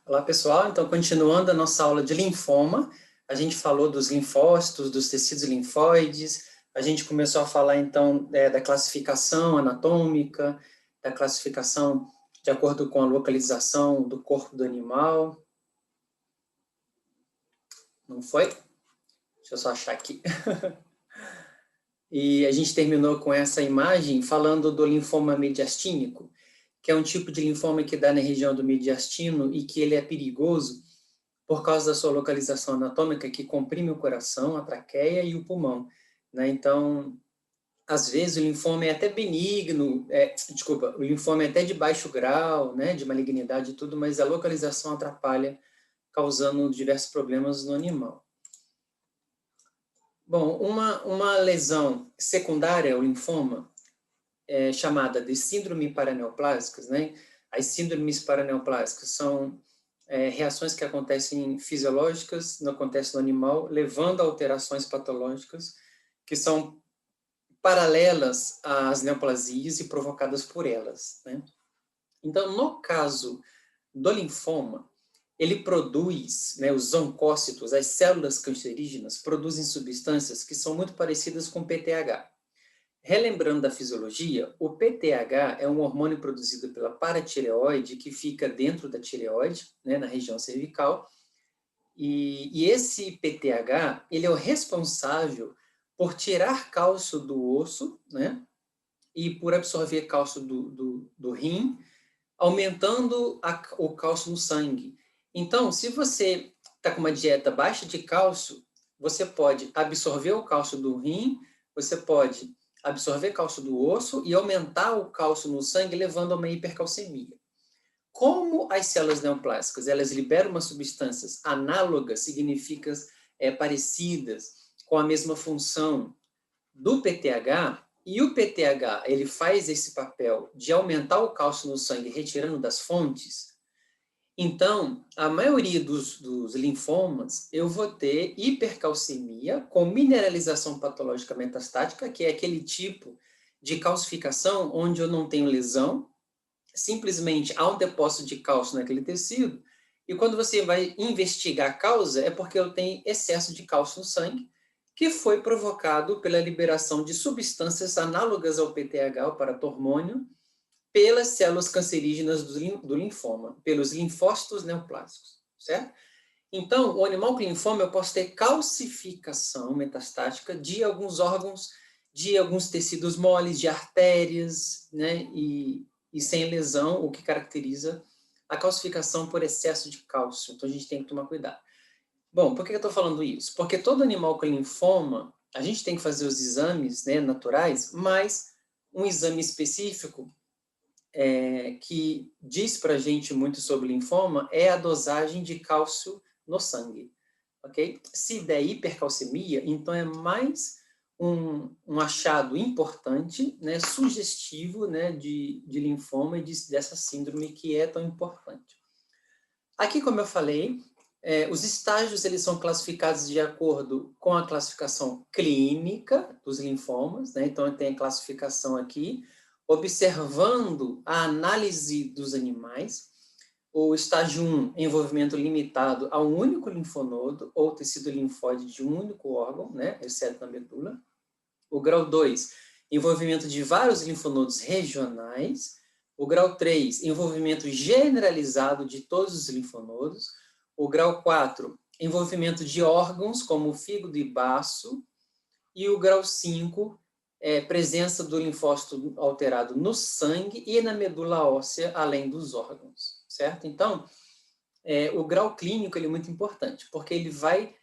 Olá, pessoal. Então, continuando a nossa aula de linfoma, a gente falou dos linfócitos, dos tecidos linfóides, a gente começou a falar, então, da classificação anatômica, da classificação de acordo com a localização do corpo do animal. Não foi? Deixa eu só achar aqui. E a gente terminou com essa imagem falando do linfoma mediastínico, que é um tipo de linfoma que dá na região do mediastino e que ele é perigoso por causa da sua localização anatômica, que comprime o coração, a traqueia e o pulmão, né? Então, às vezes o linfoma é até benigno, o linfoma é até de baixo grau, né, de malignidade e tudo, mas a localização atrapalha, causando diversos problemas no animal. Bom, uma lesão secundária ao linfoma é chamada de síndrome paraneoplásicas, né? As síndromes paraneoplásicas são reações que acontecem fisiológicas, não acontecem no animal, levando a alterações patológicas que são paralelas às neoplasias e provocadas por elas, né? Então, no caso do linfoma, ele produz, né, os oncócitos, as células cancerígenas, produzem substâncias que são muito parecidas com o PTH. Relembrando da fisiologia, o PTH é um hormônio produzido pela paratireoide que fica dentro da tireoide, né, na região cervical, e esse PTH, ele é o responsável por tirar cálcio do osso, né, e por absorver cálcio do rim, aumentando o cálcio no sangue. Então, se você está com uma dieta baixa de cálcio, você pode absorver o cálcio do rim, você pode absorver cálcio do osso e aumentar o cálcio no sangue, levando a uma hipercalcemia. Como as células neoplásicas, elas liberam umas substâncias análogas, significa parecidas, com a mesma função do PTH, e o PTH ele faz esse papel de aumentar o cálcio no sangue, retirando das fontes. Então, a maioria dos linfomas, eu vou ter hipercalcemia com mineralização patológica metastática, que é aquele tipo de calcificação onde eu não tenho lesão, simplesmente há um depósito de cálcio naquele tecido, e quando você vai investigar a causa, é porque eu tenho excesso de cálcio no sangue, que foi provocado pela liberação de substâncias análogas ao PTH, o paratormônio, pelas células cancerígenas do linfoma, pelos linfócitos neoplásicos, certo? Então, o animal com linfoma, eu posso ter calcificação metastática de alguns órgãos, de alguns tecidos moles, de artérias, né? E sem lesão, o que caracteriza a calcificação por excesso de cálcio. Então, a gente tem que tomar cuidado. Bom, por que eu estou falando isso? Porque todo animal com linfoma, a gente tem que fazer os exames, né, naturais, mas um exame específico que diz para a gente muito sobre linfoma é a dosagem de cálcio no sangue, ok? Se der hipercalcemia, então é mais um achado importante, né, sugestivo, né, de linfoma e dessa síndrome que é tão importante. Aqui, como eu falei, os estágios eles são classificados de acordo com a classificação clínica dos linfomas, né? Então, tem a classificação aqui, observando a análise dos animais. O estágio 1, envolvimento limitado a um único linfonodo ou tecido linfóide de um único órgão, né? Exceto na medula. O grau 2, envolvimento de vários linfonodos regionais. O grau 3, envolvimento generalizado de todos os linfonodos. O grau 4, envolvimento de órgãos como o fígado e baço. E o grau 5, presença do linfócito alterado no sangue e na medula óssea, além dos órgãos, certo? Então, o grau clínico ele é muito importante, porque ele vai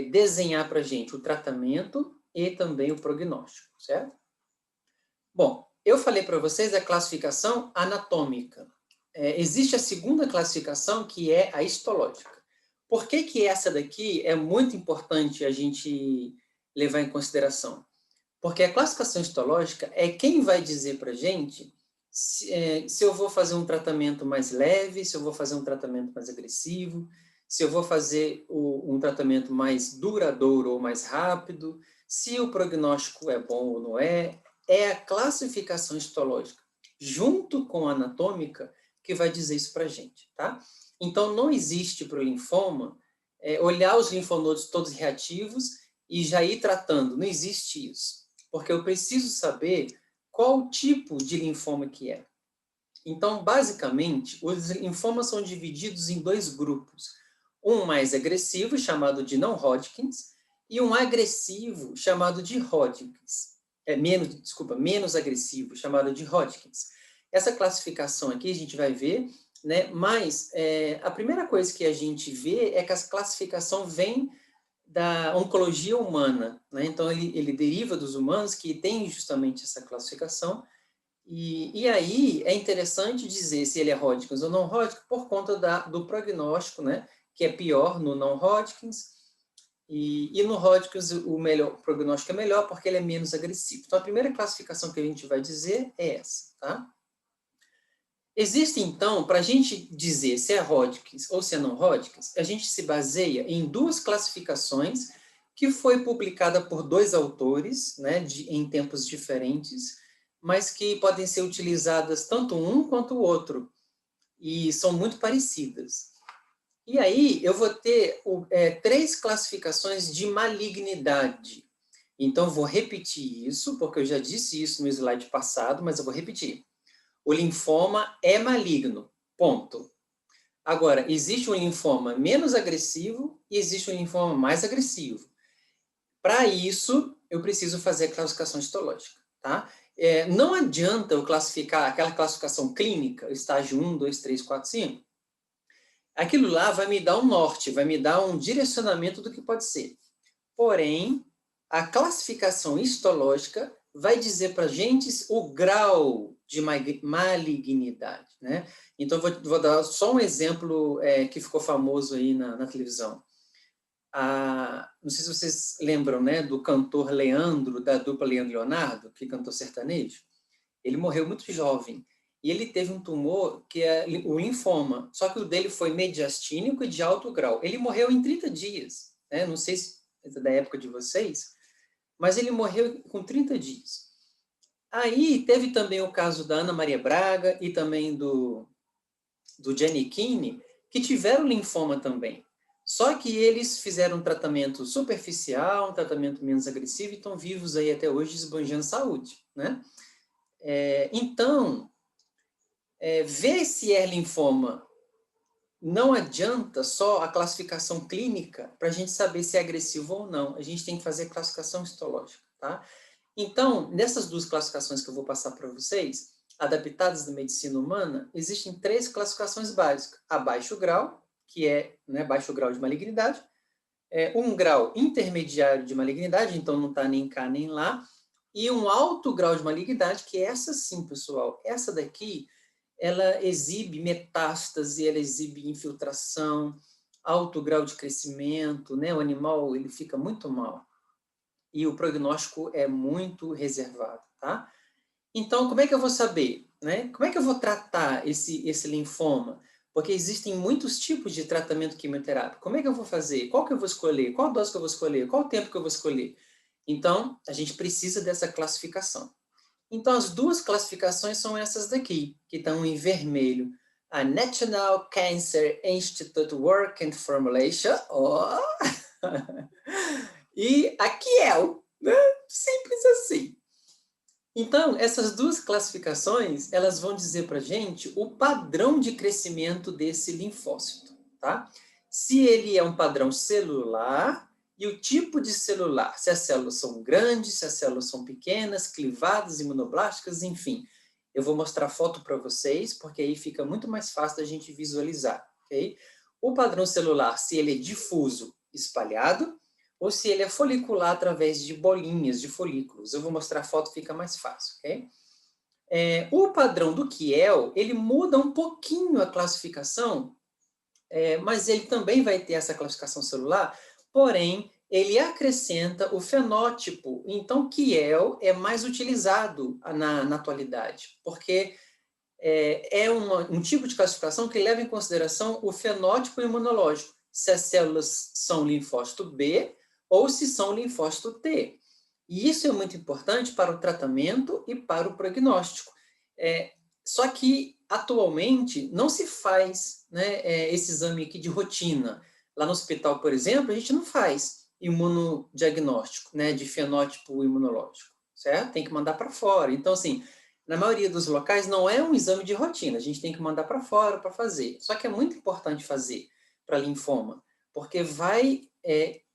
desenhar para a gente o tratamento e também o prognóstico, certo? Bom, eu falei para vocês a classificação anatômica. Existe a segunda classificação, que é a histológica. Por que essa daqui é muito importante a gente levar em consideração? Porque a classificação histológica é quem vai dizer para a gente se eu vou fazer um tratamento mais leve, se eu vou fazer um tratamento mais agressivo, se eu vou fazer um tratamento mais duradouro ou mais rápido, se o prognóstico é bom ou não é. É a classificação histológica, junto com a anatômica, que vai dizer isso para a gente, tá? Então, não existe para o linfoma olhar os linfonodos todos reativos e já ir tratando. Não existe isso. Porque eu preciso saber qual tipo de linfoma que é. Então, basicamente, os linfomas são divididos em dois grupos. Um mais agressivo, chamado de não-Hodgkins, e um agressivo, chamado de Hodgkins. Menos agressivo, chamado de Hodgkins. Essa classificação aqui a gente vai ver, né? Mas a primeira coisa que a gente vê é que a classificação vem da oncologia humana, né? Então, ele deriva dos humanos, que tem justamente essa classificação. E aí é interessante dizer se ele é Hodgkins ou não Hodgkins por conta do prognóstico, né? Que é pior no não Hodgkins. E no Hodgkins o prognóstico é melhor porque ele é menos agressivo. Então, a primeira classificação que a gente vai dizer é essa, tá? Existe, então, para a gente dizer se é Hodgkins ou se é não Hodgkins, a gente se baseia em duas classificações que foi publicada por dois autores, né, em tempos diferentes, mas que podem ser utilizadas tanto um quanto o outro, e são muito parecidas. E aí, eu vou ter três classificações de malignidade. Então, vou repetir isso, porque eu já disse isso no slide passado, mas eu vou repetir. O linfoma é maligno, ponto. Agora, existe um linfoma menos agressivo e existe um linfoma mais agressivo. Para isso, eu preciso fazer a classificação histológica, tá? Não adianta eu classificar aquela classificação clínica, estágio 1, 2, 3, 4, 5. Aquilo lá vai me dar um norte, vai me dar um direcionamento do que pode ser. Porém, a classificação histológica vai dizer para a gente o grau de malignidade, né? Então, vou dar só um exemplo que ficou famoso aí na televisão. Não sei se vocês lembram, né, do cantor Leandro, da dupla Leandro e Leonardo, que cantou sertanejo. Ele morreu muito jovem. E ele teve um tumor que é o linfoma, só que o dele foi mediastínico e de alto grau. Ele morreu em 30 dias, né? Não sei se é da época de vocês, mas ele morreu com 30 dias. Aí teve também o caso da Ana Maria Braga e também do Giannichini, que tiveram linfoma também. Só que eles fizeram um tratamento superficial, um tratamento menos agressivo e estão vivos aí até hoje, esbanjando saúde, né? Então, ver se é linfoma não adianta só a classificação clínica para a gente saber se é agressivo ou não. A gente tem que fazer classificação histológica, tá? Então, nessas duas classificações que eu vou passar para vocês, adaptadas da medicina humana, existem três classificações básicas. A baixo grau, que é, né, baixo grau de malignidade, um grau intermediário de malignidade, então não está nem cá nem lá, e um alto grau de malignidade, que é essa sim, pessoal. Essa daqui, ela exibe metástase, ela exibe infiltração, alto grau de crescimento, né? O animal ele fica muito mal. E o prognóstico é muito reservado, tá? Então, como é que eu vou saber, né? Como é que eu vou tratar esse linfoma? Porque existem muitos tipos de tratamento quimioterápico. Como é que eu vou fazer? Qual que eu vou escolher? Qual dose que eu vou escolher? Qual o tempo que eu vou escolher? Então, a gente precisa dessa classificação. Então, as duas classificações são essas daqui, que estão em vermelho. A National Cancer Institute Work and Formulation, e a Kiel, né? Simples assim. Então, essas duas classificações, elas vão dizer para a gente o padrão de crescimento desse linfócito, tá? Se ele é um padrão celular e o tipo de celular, se as células são grandes, se as células são pequenas, clivadas, imunoblásticas, enfim. Eu vou mostrar foto para vocês, porque aí fica muito mais fácil da gente visualizar, ok? O padrão celular, se ele é difuso, espalhado, ou se ele é folicular através de bolinhas de folículos. Eu vou mostrar a foto, fica mais fácil, ok? O padrão do Kiel, ele muda um pouquinho a classificação, mas ele também vai ter essa classificação celular, porém, ele acrescenta o fenótipo. Então, Kiel é mais utilizado na atualidade, porque um tipo de classificação que leva em consideração o fenótipo imunológico, se as células são linfócito B ou se são linfócito T. E isso é muito importante para o tratamento e para o prognóstico. Só que atualmente, não se faz, né, esse exame aqui de rotina. Lá no hospital, por exemplo, a gente não faz imunodiagnóstico, né, de fenótipo imunológico, certo? Tem que mandar para fora. Então, assim, na maioria dos locais não é um exame de rotina, a gente tem que mandar para fora para fazer. Só que é muito importante fazer para linfoma, porque vai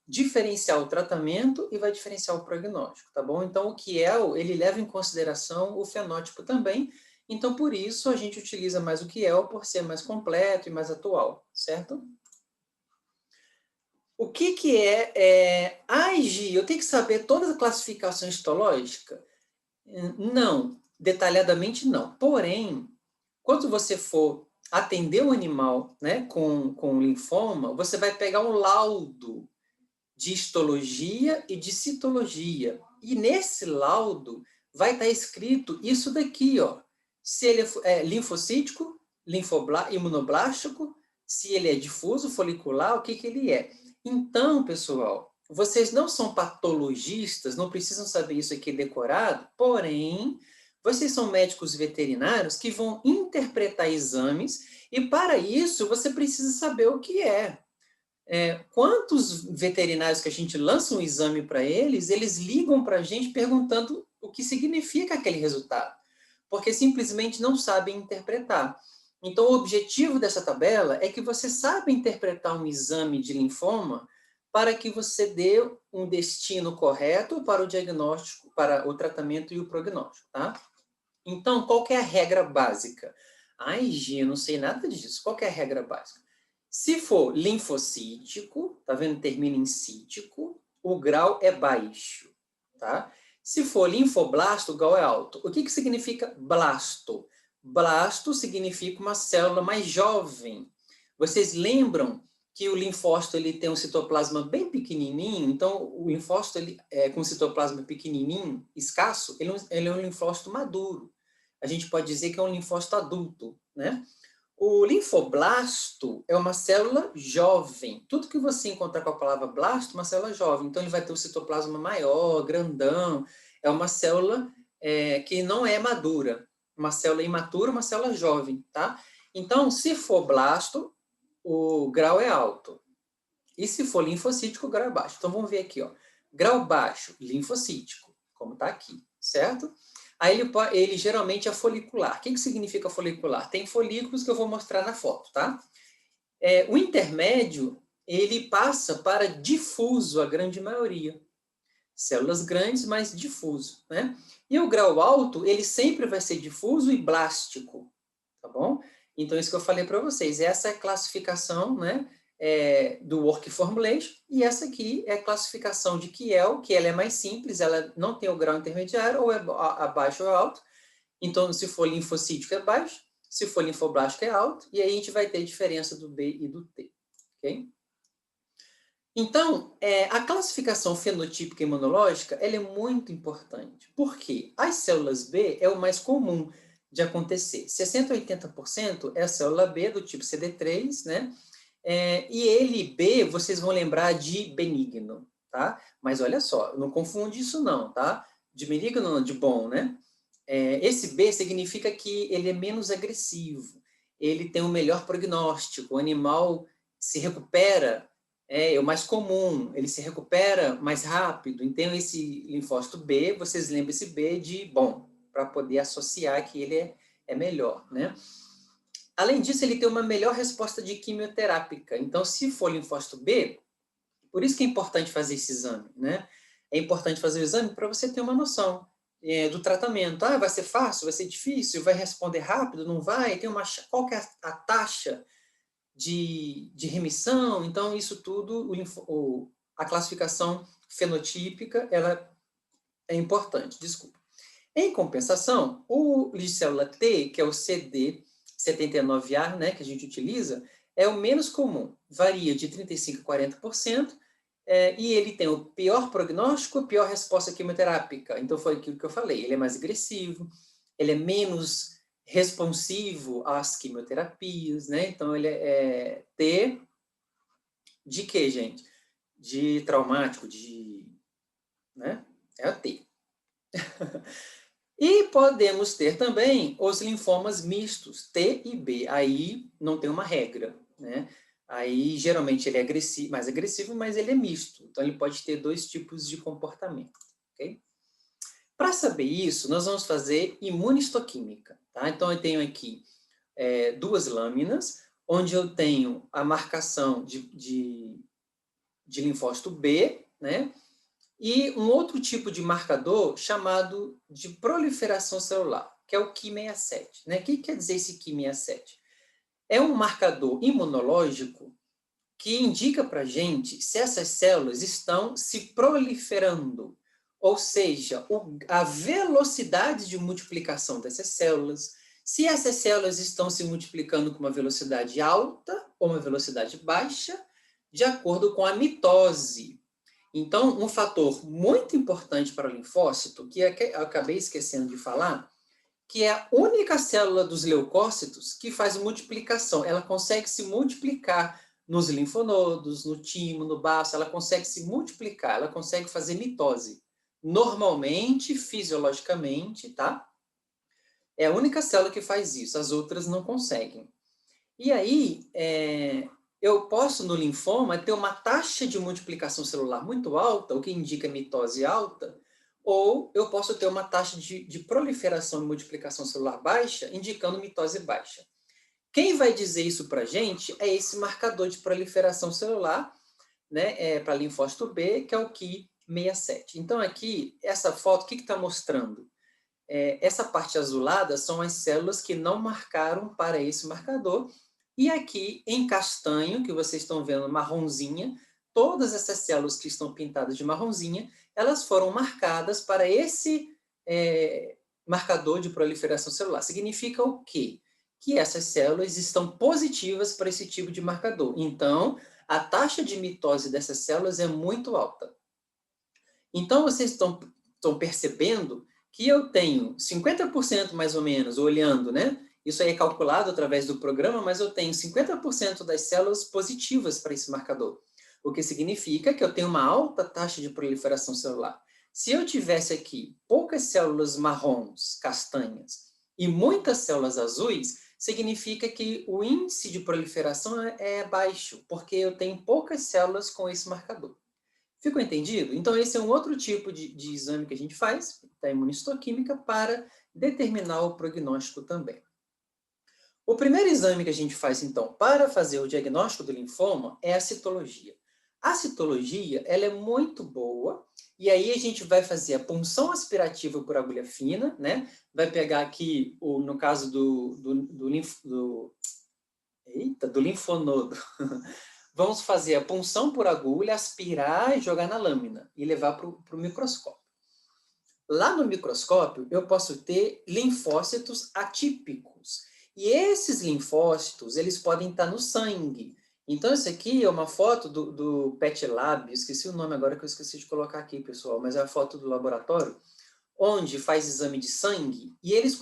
diferenciar o tratamento e vai diferenciar o prognóstico, tá bom? Então, o Kiel, ele leva em consideração o fenótipo também, então, por isso, a gente utiliza mais o Kiel, por ser mais completo e mais atual, certo? O que é AIG? Eu tenho que saber toda a classificação histológica? Não, detalhadamente não. Porém, quando você for atender um animal, né, com linfoma, você vai pegar um laudo de histologia e de citologia. E nesse laudo vai estar escrito isso daqui, ó. Se ele é linfocítico, imunoblástico, se ele é difuso, folicular, o que ele é. Então, pessoal, vocês não são patologistas, não precisam saber isso aqui decorado, porém, vocês são médicos veterinários que vão interpretar exames e, para isso, você precisa saber o que é. Quantos veterinários que a gente lança um exame para eles, eles ligam para a gente perguntando o que significa aquele resultado, porque simplesmente não sabem interpretar. Então, o objetivo dessa tabela é que você saiba interpretar um exame de linfoma para que você dê um destino correto para o diagnóstico, para o tratamento e o prognóstico, tá? Então, qual que é a regra básica? Ai, Gi, eu não sei nada disso. Qual que é a regra básica? Se for linfocítico, tá vendo? Termina em cítico, o grau é baixo, tá? Se for linfoblasto, o grau é alto. O que significa blasto? Blasto significa uma célula mais jovem. Vocês lembram que o linfócito ele tem um citoplasma bem pequenininho? Então, o linfócito ele, com citoplasma pequenininho, escasso, ele é um linfócito maduro. A gente pode dizer que é um linfócito adulto, né? O linfoblasto é uma célula jovem. Tudo que você encontrar com a palavra blasto, uma célula jovem. Então, ele vai ter o citoplasma maior, grandão. É uma célula que não é madura. Uma célula imatura, uma célula jovem, tá? Então, se for blasto, o grau é alto. E se for linfocítico, o grau é baixo. Então, vamos ver aqui, ó. Grau baixo, linfocítico, como está aqui, certo? Aí ele geralmente é folicular. O que significa folicular? Tem folículos que eu vou mostrar na foto, tá? O intermédio, ele passa para difuso, a grande maioria. Células grandes, mas difuso, né? E o grau alto, ele sempre vai ser difuso e blástico, tá bom? Então, isso que eu falei para vocês, essa é a classificação, né, do Work Formulation, e essa aqui é a classificação de Kiel, que ela é mais simples, ela não tem o grau intermediário, ou é abaixo ou alto. Então, se for linfocítico é baixo, se for linfoblástico é alto, e aí a gente vai ter diferença do B e do T, ok? Então, a classificação fenotípica imunológica ela é muito importante. Por quê? As células B é o mais comum de acontecer. 60% a 80% é a célula B do tipo CD3, né? E ele, B, vocês vão lembrar de benigno, tá? Mas olha só, não confunde isso não, tá? De benigno não, de bom, né? Esse B significa que ele é menos agressivo, ele tem um melhor prognóstico, o animal se recupera, é o mais comum, ele se recupera mais rápido. Então, esse linfócito B, vocês lembram esse B de bom, para poder associar que ele é melhor, né? Além disso, ele tem uma melhor resposta de quimioterápica. Então, se for linfócito B, por isso que é importante fazer esse exame, né? É importante fazer o exame para você ter uma noção do tratamento. Ah, vai ser fácil, vai ser difícil, vai responder rápido, não vai? Qual que é a taxa de remissão? Então, isso tudo, a classificação fenotípica, ela é importante, desculpa. Em compensação, o Ligcélula T, que é o CD79A, né, que a gente utiliza, é o menos comum, varia de 35% a 40%, e ele tem o pior prognóstico, a pior resposta quimioterápica. Então, foi aquilo que eu falei, ele é mais agressivo, ele é menos responsivo às quimioterapias, né? Então, ele é T de quê, gente? De traumático, né? É o T. E podemos ter também os linfomas mistos, T e B. Aí não tem uma regra, né? Aí, geralmente, ele é mais agressivo, mas ele é misto. Então, ele pode ter dois tipos de comportamento, ok? Para saber isso, nós vamos fazer imunistoquímica, tá? Então, eu tenho aqui duas lâminas, onde eu tenho a marcação de linfócito B, né? E um outro tipo de marcador chamado de proliferação celular, que é o Ki67. Né? O que quer dizer esse Ki67? É um marcador imunológico que indica para a gente se essas células estão se proliferando, ou seja, a velocidade de multiplicação dessas células, se essas células estão se multiplicando com uma velocidade alta ou uma velocidade baixa, de acordo com a mitose. Então, um fator muito importante para o linfócito, que eu acabei esquecendo de falar, que é a única célula dos leucócitos que faz multiplicação. Ela consegue se multiplicar nos linfonodos, no timo, no baço, ela consegue se multiplicar, ela consegue fazer mitose. Normalmente, fisiologicamente, tá? É a única célula que faz isso, as outras não conseguem. E aí, eu posso, no linfoma, ter uma taxa de multiplicação celular muito alta, o que indica mitose alta, ou eu posso ter uma taxa de proliferação e multiplicação celular baixa, indicando mitose baixa. Quem vai dizer isso para a gente é esse marcador de proliferação celular, né, para linfócito B, que é o Ki67. Então, aqui, essa foto, o que está mostrando? Essa parte azulada são as células que não marcaram para esse marcador, e aqui, em castanho, que vocês estão vendo marronzinha, todas essas células que estão pintadas de marronzinha, elas foram marcadas para esse marcador de proliferação celular. Significa o quê? Que essas células estão positivas para esse tipo de marcador. Então, a taxa de mitose dessas células é muito alta. Então, vocês estão percebendo que eu tenho 50% mais ou menos, olhando, né? Isso aí é calculado através do programa, mas eu tenho 50% das células positivas para esse marcador, o que significa que eu tenho uma alta taxa de proliferação celular. Se eu tivesse aqui poucas células marrons, castanhas, e muitas células azuis, significa que o índice de proliferação é baixo, porque eu tenho poucas células com esse marcador. Ficou entendido? Então, esse é um outro tipo de exame que a gente faz, da imunistoquímica, para determinar o prognóstico também. O primeiro exame que a gente faz, então, para fazer o diagnóstico do linfoma é a citologia. A citologia, ela é muito boa, e aí a gente vai fazer a punção aspirativa por agulha fina, né? Vai pegar aqui, no caso do linfonodo, vamos fazer a punção por agulha, aspirar e jogar na lâmina e levar para o microscópio. Lá no microscópio, eu posso ter linfócitos atípicos. E esses linfócitos, eles podem estar no sangue. Então, isso aqui é uma foto do PET Lab, esqueci o nome agora que eu esqueci de colocar aqui, pessoal, mas é a foto do laboratório, onde faz exame de sangue, e eles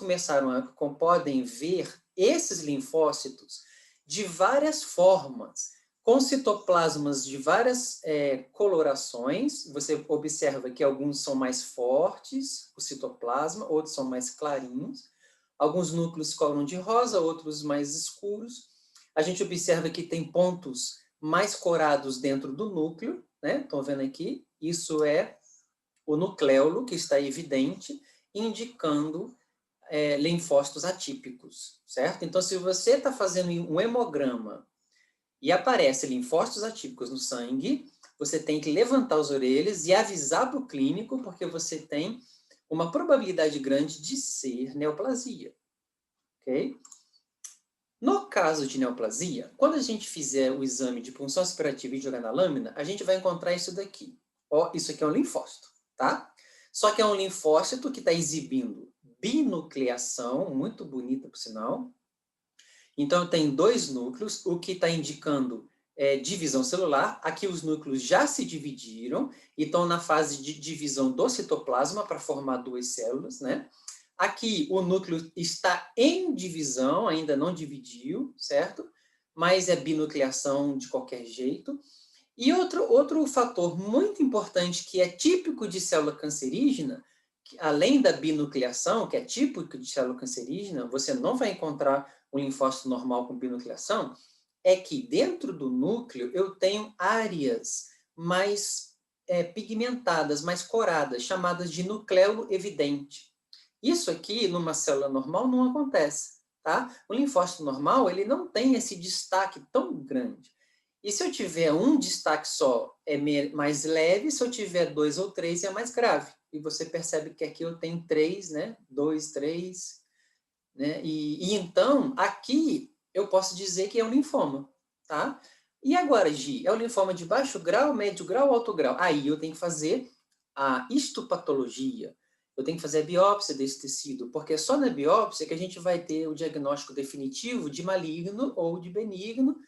podem ver esses linfócitos de várias formas, com citoplasmas de várias colorações. Você observa que alguns são mais fortes, o citoplasma, outros são mais clarinhos. Alguns núcleos coloram de rosa, outros mais escuros. A gente observa que tem pontos mais corados dentro do núcleo, né? Estão vendo aqui? Isso é o nucleolo, que está evidente, indicando linfócitos atípicos, certo? Então, se você está fazendo um hemograma e aparece linfócitos atípicos no sangue, você tem que levantar as orelhas e avisar para o clínico, porque você tem uma probabilidade grande de ser neoplasia, ok? No caso de neoplasia, quando a gente fizer o exame de punção aspirativa e jogar na lâmina, a gente vai encontrar isso daqui. Ó, isso aqui é um linfócito, tá? Só que é um linfócito que está exibindo binucleação, muito bonita por sinal. Então, tem dois núcleos, o que está indicando divisão celular. Aqui os núcleos já se dividiram e estão na fase de divisão do citoplasma para formar duas células, né? Aqui o núcleo está em divisão, ainda não dividiu, certo? Mas é binucleação de qualquer jeito. E outro fator muito importante que é típico de célula cancerígena além da binucleação, que é típico de célula cancerígena, você não vai encontrar um linfócito normal com binucleação, é que dentro do núcleo eu tenho áreas mais pigmentadas, mais coradas, chamadas de nucleolo evidente. Isso aqui, numa célula normal, não acontece, tá? O linfócito normal, ele não tem esse destaque tão grande. E se eu tiver um destaque só, é mais leve, se eu tiver 2 ou 3, é mais grave. E você percebe que aqui eu tenho 3, né? 2, 3, né? E então, aqui, eu posso dizer que é um linfoma, tá? E agora, Gi, é o linfoma de baixo grau, médio grau ou alto grau? Aí eu tenho que fazer a histopatologia. Eu tenho que fazer a biópsia desse tecido, porque é só na biópsia que a gente vai ter o diagnóstico definitivo de maligno ou de benigno,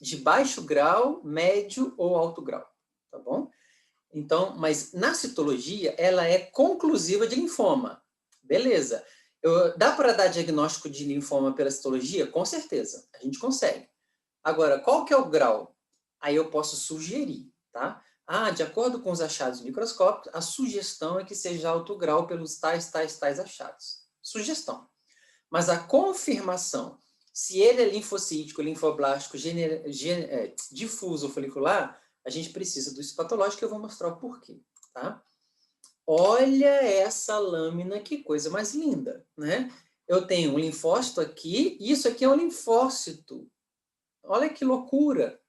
de baixo grau, médio ou alto grau, tá bom? Então, mas na citologia, ela é conclusiva de linfoma. Beleza. Dá para dar diagnóstico de linfoma pela citologia? Com certeza, a gente consegue. Agora, qual que é o grau? Aí eu posso sugerir, tá? De acordo com os achados microscópicos, a sugestão é que seja alto grau pelos tais achados. Sugestão. Mas a confirmação, se ele é linfocítico, linfoblástico, difuso ou folicular, a gente precisa do histopatológico, eu vou mostrar o porquê, tá? Olha essa lâmina, que coisa mais linda, né? Eu tenho um linfócito aqui, e isso aqui é um linfócito. Olha que loucura!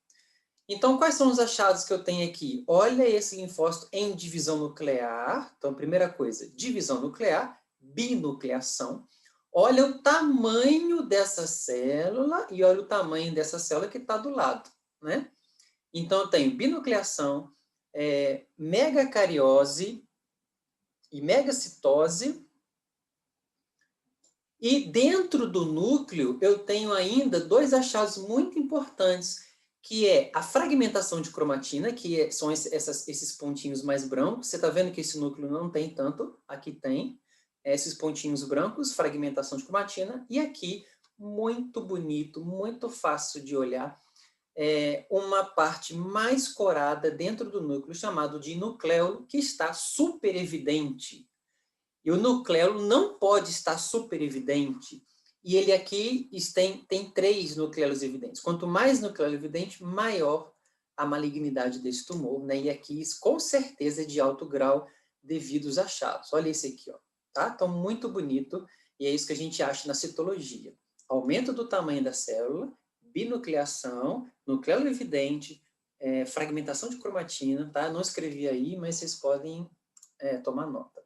Então, quais são os achados que eu tenho aqui? Olha esse linfócito em divisão nuclear. Então, primeira coisa, divisão nuclear, binucleação. Olha o tamanho dessa célula e olha o tamanho dessa célula que está do lado, né? Então, eu tenho binucleação, megacariose e megacitose. E dentro do núcleo, eu tenho ainda 2 achados muito importantes, que é a fragmentação de cromatina, que são esses pontinhos mais brancos. Você está vendo que esse núcleo não tem tanto, aqui tem esses pontinhos brancos, fragmentação de cromatina, e aqui, muito bonito, muito fácil de olhar, uma parte mais corada dentro do núcleo, chamado de nucleolo, que está super evidente. E o nucleolo não pode estar super evidente. E ele aqui tem 3 nucleolos evidentes. Quanto mais nucleolo evidente, maior a malignidade desse tumor, né? E aqui, com certeza, é de alto grau devido aos achados. Olha esse aqui, ó, tá? Então, muito bonito. E é isso que a gente acha na citologia. Aumento do tamanho da célula, binucleação, nucleolo evidente, fragmentação de cromatina, tá? Não escrevi aí, mas vocês podem tomar nota.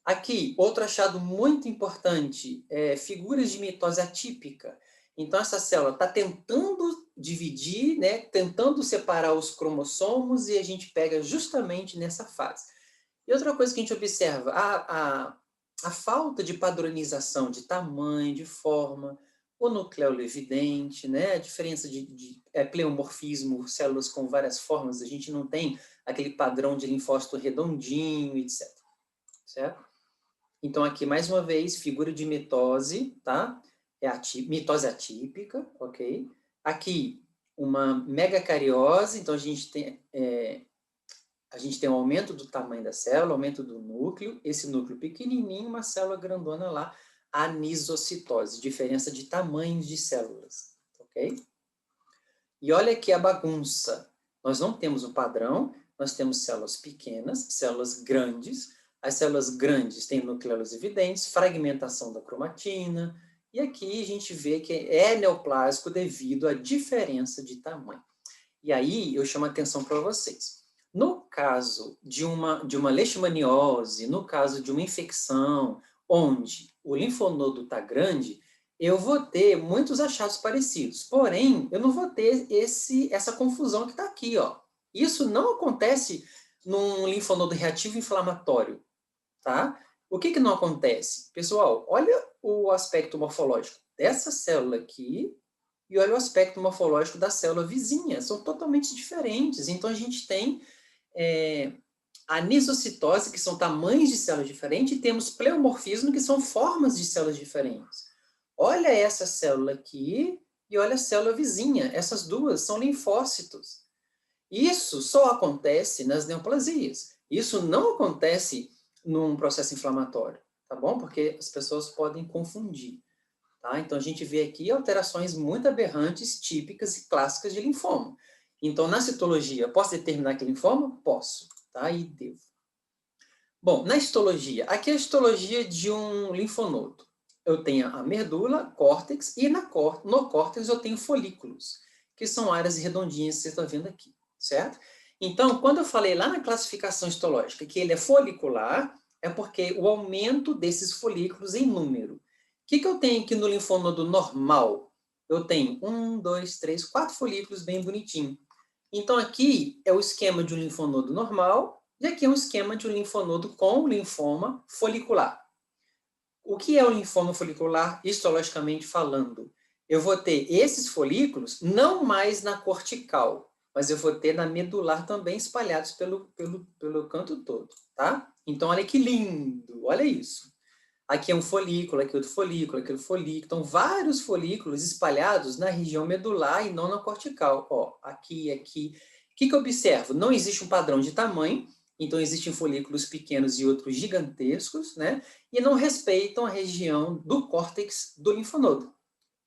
Aqui, outro achado muito importante, figuras de mitose atípica. Então, essa célula está tentando dividir, né, tentando separar os cromossomos, e a gente pega justamente nessa fase. E outra coisa que a gente observa, a falta de padronização de tamanho, de forma, o nucleolo evidente, né, a diferença de pleomorfismo, células com várias formas, a gente não tem aquele padrão de linfócito redondinho, etc. Certo? Então, aqui, mais uma vez, figura de mitose, tá? Mitose atípica, ok? Aqui, uma megacariose, então a gente tem um aumento do tamanho da célula, aumento do núcleo, esse núcleo pequenininho, uma célula grandona lá, anisocitose, diferença de tamanhos de células, ok? E olha aqui a bagunça. Nós não temos um padrão, nós temos células pequenas, células grandes. As células grandes têm nucleolos evidentes, fragmentação da cromatina, e aqui a gente vê que é neoplásico devido à diferença de tamanho. E aí eu chamo a atenção para vocês. No caso de uma leishmaniose, no caso de uma infecção, onde o linfonodo está grande, eu vou ter muitos achados parecidos. Porém, eu não vou ter essa confusão que está aqui, ó. Isso não acontece num linfonodo reativo inflamatório. Tá? O que não acontece? Pessoal, olha o aspecto morfológico dessa célula aqui e olha o aspecto morfológico da célula vizinha. São totalmente diferentes. Então, a gente tem a anisocitose, que são tamanhos de células diferentes, e temos pleomorfismo, que são formas de células diferentes. Olha essa célula aqui e olha a célula vizinha. Essas duas são linfócitos. Isso só acontece nas neoplasias. Isso não acontece num processo inflamatório, tá bom? Porque as pessoas podem confundir, tá? Então, a gente vê aqui alterações muito aberrantes, típicas e clássicas de linfoma. Então, na citologia, posso determinar que é linfoma? Posso, tá? E devo. Bom, na histologia, aqui é a histologia de um linfonodo. Eu tenho a medula, córtex, e no córtex eu tenho folículos, que são áreas redondinhas que você está vendo aqui, certo? Então, quando eu falei lá na classificação histológica que ele é folicular, é porque o aumento desses folículos em número. O que eu tenho aqui no linfonodo normal? Eu tenho 1, 2, 3, 4 folículos bem bonitinho. Então, aqui é o esquema de um linfonodo normal, e aqui é um esquema de um linfonodo com linfoma folicular. O que é o linfoma folicular, histologicamente falando? Eu vou ter esses folículos não mais na cortical, mas eu vou ter na medular também espalhados pelo canto todo, tá? Então, olha que lindo, olha isso. Aqui é um folículo, aqui outro folículo, aqui outro folículo. Então, vários folículos espalhados na região medular e não na cortical. Ó, aqui, aqui. O que eu observo? Não existe um padrão de tamanho, então existem folículos pequenos e outros gigantescos, né? E não respeitam a região do córtex do linfonodo,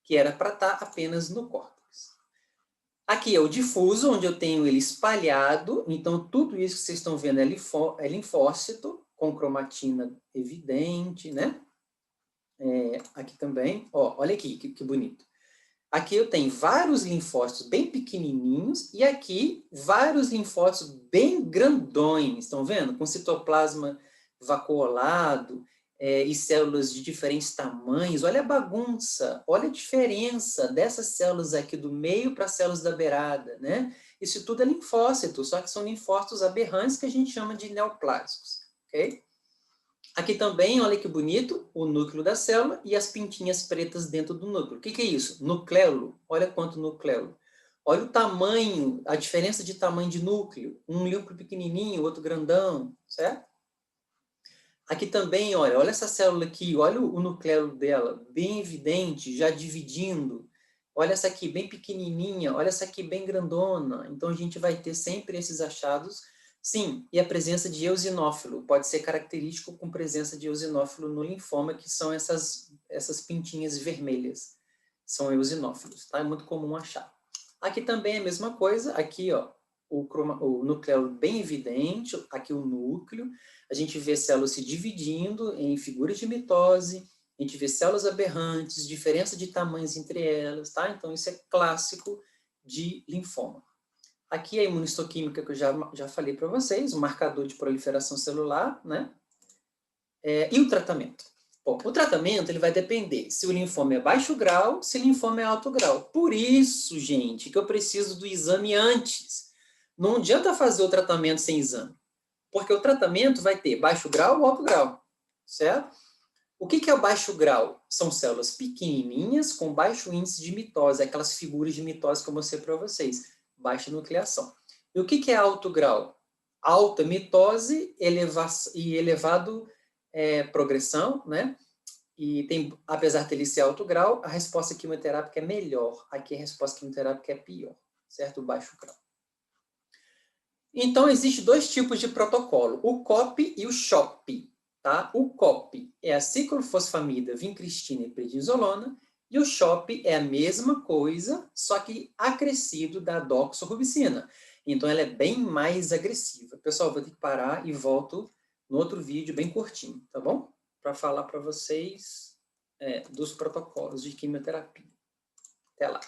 que era para estar apenas no córtex. Aqui é o difuso, onde eu tenho ele espalhado, então tudo isso que vocês estão vendo é linfócito, com cromatina evidente, né? Aqui também, ó, olha aqui, que bonito. Aqui eu tenho vários linfócitos bem pequenininhos e aqui vários linfócitos bem grandões, estão vendo? Com citoplasma vacuolado e células de diferentes tamanhos. Olha a bagunça, olha a diferença dessas células aqui do meio para as células da beirada, né? Isso tudo é linfócito, só que são linfócitos aberrantes que a gente chama de neoplásicos, ok? Aqui também, olha que bonito, o núcleo da célula e as pintinhas pretas dentro do núcleo. O que é isso? Nucleolo. Olha quanto nucleolo. Olha o tamanho, a diferença de tamanho de núcleo. Um núcleo pequenininho, outro grandão, certo? Aqui também, olha essa célula aqui, olha o nucleolo dela, bem evidente, já dividindo. Olha essa aqui, bem pequenininha, olha essa aqui, bem grandona. Então, a gente vai ter sempre esses achados. Sim, e a presença de eosinófilo pode ser característico com presença de eosinófilo no linfoma, que são essas pintinhas vermelhas. São eosinófilos, tá? É muito comum achar. Aqui também é a mesma coisa, aqui, ó, o nucleolo bem evidente, aqui o núcleo. A gente vê células se dividindo em figuras de mitose, a gente vê células aberrantes, diferença de tamanhos entre elas, tá? Então, isso é clássico de linfoma. Aqui é a imunistoquímica que eu já falei para vocês, o marcador de proliferação celular, né? E o tratamento? Bom, o tratamento ele vai depender se o linfoma é baixo grau, se o linfoma é alto grau. Por isso, gente, que eu preciso do exame antes. Não adianta fazer o tratamento sem exame, porque o tratamento vai ter baixo grau ou alto grau, certo? O que é o baixo grau? São células pequenininhas com baixo índice de mitose, aquelas figuras de mitose que eu mostrei para vocês, baixa nucleação. E o que é alto grau? Alta mitose e elevado progressão, né? E tem, apesar de ele ser alto grau, a resposta quimioterápica é melhor. Aqui a resposta quimioterápica é pior, certo? O baixo grau. Então, existem dois tipos de protocolo, o COP e o SHOP. Tá? O COP é a ciclofosfamida, vincristina e prednisolona, e o SHOP é a mesma coisa, só que acrescido da doxorubicina. Então, ela é bem mais agressiva. Pessoal, vou ter que parar e volto no outro vídeo bem curtinho, tá bom? Para falar para vocês dos protocolos de quimioterapia. Até lá.